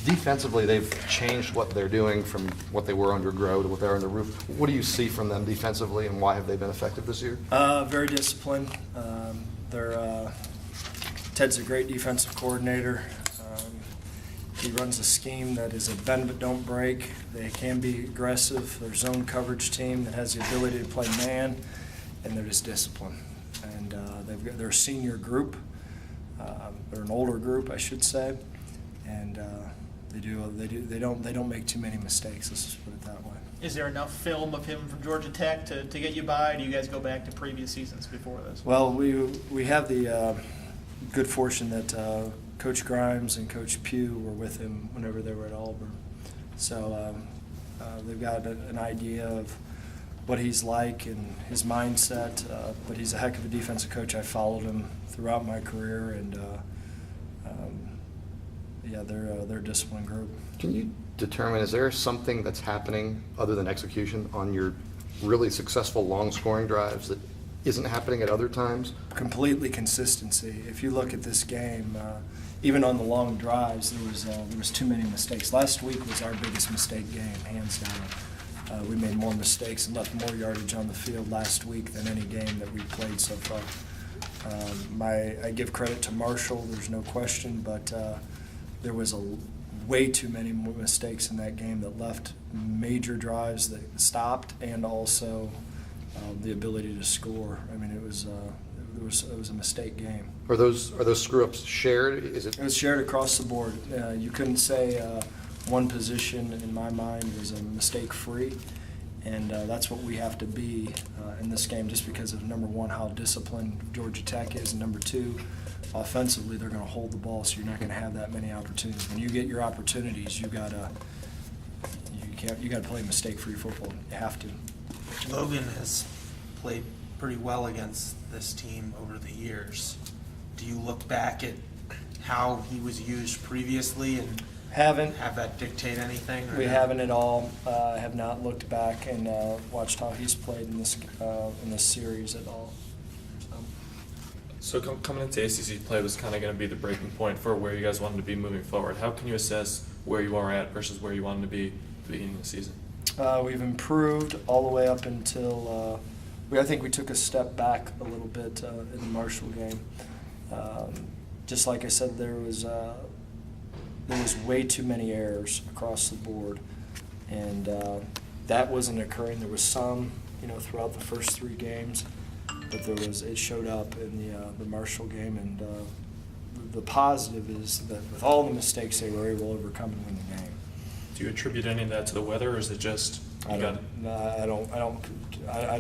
Defensively, they've changed what they're doing from what they were under Grow to what they're under Roof. What do you see from them defensively, and why have they been effective this year? Very disciplined. Ted's a great defensive coordinator. He runs a scheme that is a bend but don't break. They can be aggressive. They're a zone coverage team that has the ability to play man, and they're just disciplined. And they're a senior group. They're an older group, I should say, and they don't make too many mistakes. Let's just put it that way. Is there enough film of him from Georgia Tech to get you by? Do you guys go back to previous seasons before this? Well, we have the good fortune that Coach Grimes and Coach Pugh were with him whenever they were at Auburn. So they've got an idea of what he's like and his mindset, but he's a heck of a defensive coach. I followed him throughout my career, and they're a disciplined group. Can you determine, is there something that's happening other than execution on your really successful long scoring drives that isn't happening at other times? Completely consistency. If you look at this game, even on the long drives, there was too many mistakes. Last week was our biggest mistake game, hands down. We made more mistakes and left more yardage on the field last week than any game that we played so far. I give credit to Marshall, there's no question, but there was way too many more mistakes in that game that left major drives that stopped, and also the ability to score. I mean, it was a mistake game. Are those screw ups shared? It was shared across the board. You couldn't say one position in my mind was a mistake free, and that's what we have to be in this game, just because of, number one, how disciplined Georgia Tech is, and number two, offensively they're going to hold the ball, so you're not going to have that many opportunities. When you get your opportunities, you got to play mistake-free football. You have to. Logan has played pretty well against this team over the years. Do you look back at how he was used previously and haven't have that dictate anything? We haven't at all. I have not looked back and watched how he's played in this series at all. So coming into ACC play was kind of going to be the breaking point for where you guys wanted to be moving forward. How can you assess where you are at versus where you wanted to be at the beginning of the season? We've improved all the way up until I think we took a step back a little bit in the Marshall game. Just like I said, there was way too many errors across the board, and that wasn't occurring. There was some, throughout the first three games, but it showed up in the Marshall game, and the positive is that with all the mistakes, they were able to overcome and win the game. Do you attribute any of that to the weather, or is it just I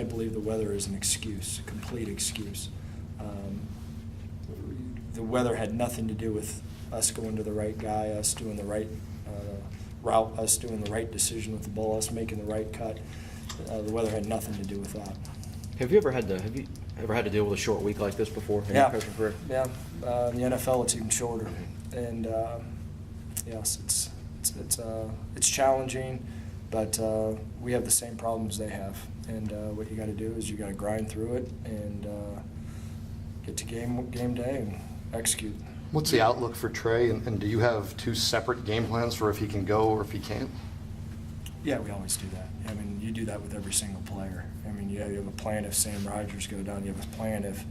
believe the weather is an excuse, a complete excuse. The weather had nothing to do with us going to the right guy, us doing the right route, us doing the right decision with the ball, us making the right cut. The weather had nothing to do with that. Have you ever had to deal with a short week like this before? Yeah. In the NFL, it's even shorter, and yes, it's challenging, but we have the same problems they have. And what you got to do is you got to grind through it and get to game day and execute. What's the outlook for Trey, and do you have two separate game plans for if he can go or if he can't? Yeah, we always do that. I mean, you do that with every single player. I mean, you have a plan if Sam Rogers goes down. You have a plan if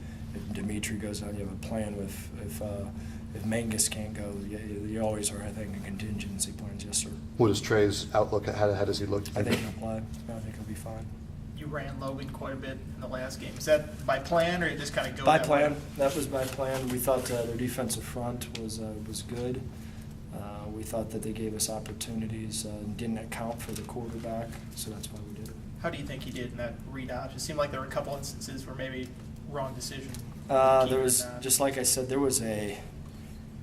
Dimitri goes down. You have a plan if Mangus can't go. You always are, I think, in contingency plans. Yes, sir. What is Trey's outlook? How does he look? I think he'll play. I think he'll be fine. You ran Logan quite a bit in the last game. Is that by plan, or you just kind of go by that plan? way? That was by plan. We thought their defensive front was good. We thought that they gave us opportunities and didn't account for the quarterback, so that's why we did it. How do you think he did in that read option? It seemed like there were a couple instances where maybe wrong decision. There was, just like I said, there was a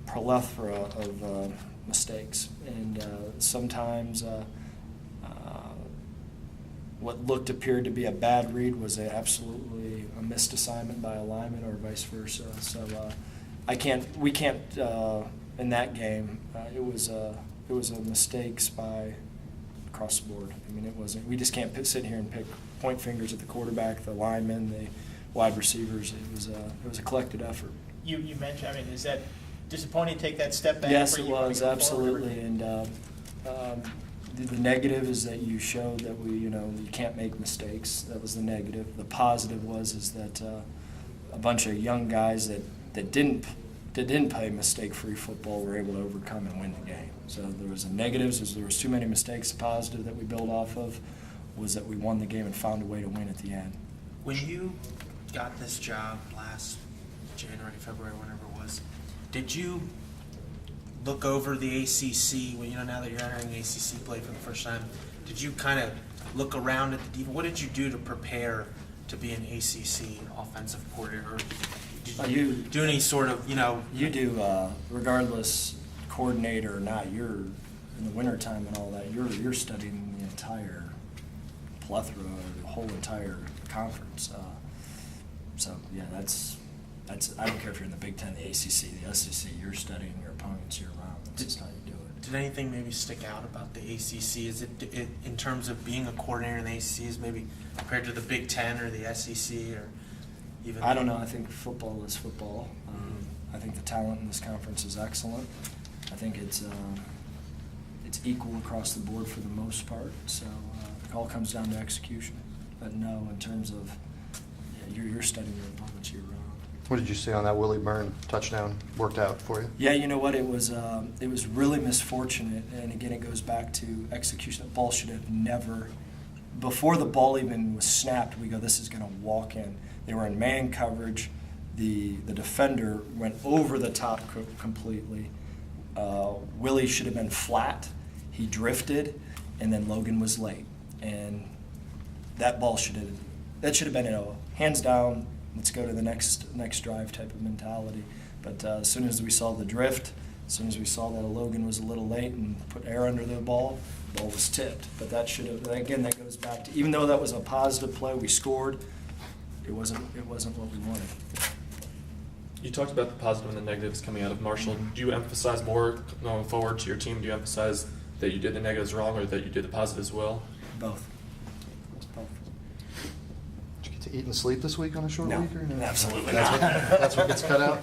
plethora of mistakes, and sometimes what appeared to be a bad read was absolutely a missed assignment by a lineman or vice versa. So we can't in that game. It was a mistakes by across the board. I mean, it wasn't. We just can't sit here and point fingers at the quarterback, the linemen, the wide receivers. It was a collected effort. You mentioned. I mean, is that disappointing to take that step back? Yes, for it you was, going absolutely. forward? And the negative is that you showed that you can't make mistakes. That was the negative. The positive is that a bunch of young guys that didn't play mistake-free football were able to overcome and win the game. So there was a negatives, there was too many mistakes. The positive that we built off of was that we won the game and found a way to win at the end. When you got this job last January, February, whenever it was, did you look over the ACC, now that you're entering ACC play for the first time, did you kind of look around at the defense? What did you do to prepare to be an ACC offensive coordinator? Or did you do any sort of, You do, regardless coordinator or not, you're in the wintertime and all that, you're studying the entire plethora, or the whole entire conference. So yeah, that's I don't care if you're in the Big Ten, the ACC, the SEC, you're studying your opponents year round. That's just how you do it. did anything maybe stick out about the ACC? Is it in terms of being a coordinator in the ACC, is maybe compared to the Big Ten or the SEC or even? I don't know. I think football is football. I think the talent in this conference is excellent. I think it's equal across the board for the most part. So it all comes down to execution. But no, in terms of you're studying your opponents year round. What did you see on that Willie Byrne touchdown? Worked out for you? Yeah, you know what? It was really misfortunate, and again, it goes back to execution. The ball should have never, before the ball even was snapped, we go, this is going to walk in. They were in man coverage. The defender went over the top completely. Willie should have been flat. He drifted, and then Logan was late. And that ball should have been hands down. Let's go to the next drive type of mentality. But as soon as we saw the drift, as soon as we saw that Logan was a little late and put air under the ball was tipped. But that should have, again, that goes back to, even though that was a positive play, we scored, it wasn't what we wanted. You talked about the positive and the negatives coming out of Marshall. Do you emphasize more going forward to your team? Do you emphasize that you did the negatives wrong or that you did the positives well? Both. Both. Did you get to eat and sleep this week on a short No, week? Or no? absolutely That's not. That's what gets cut out?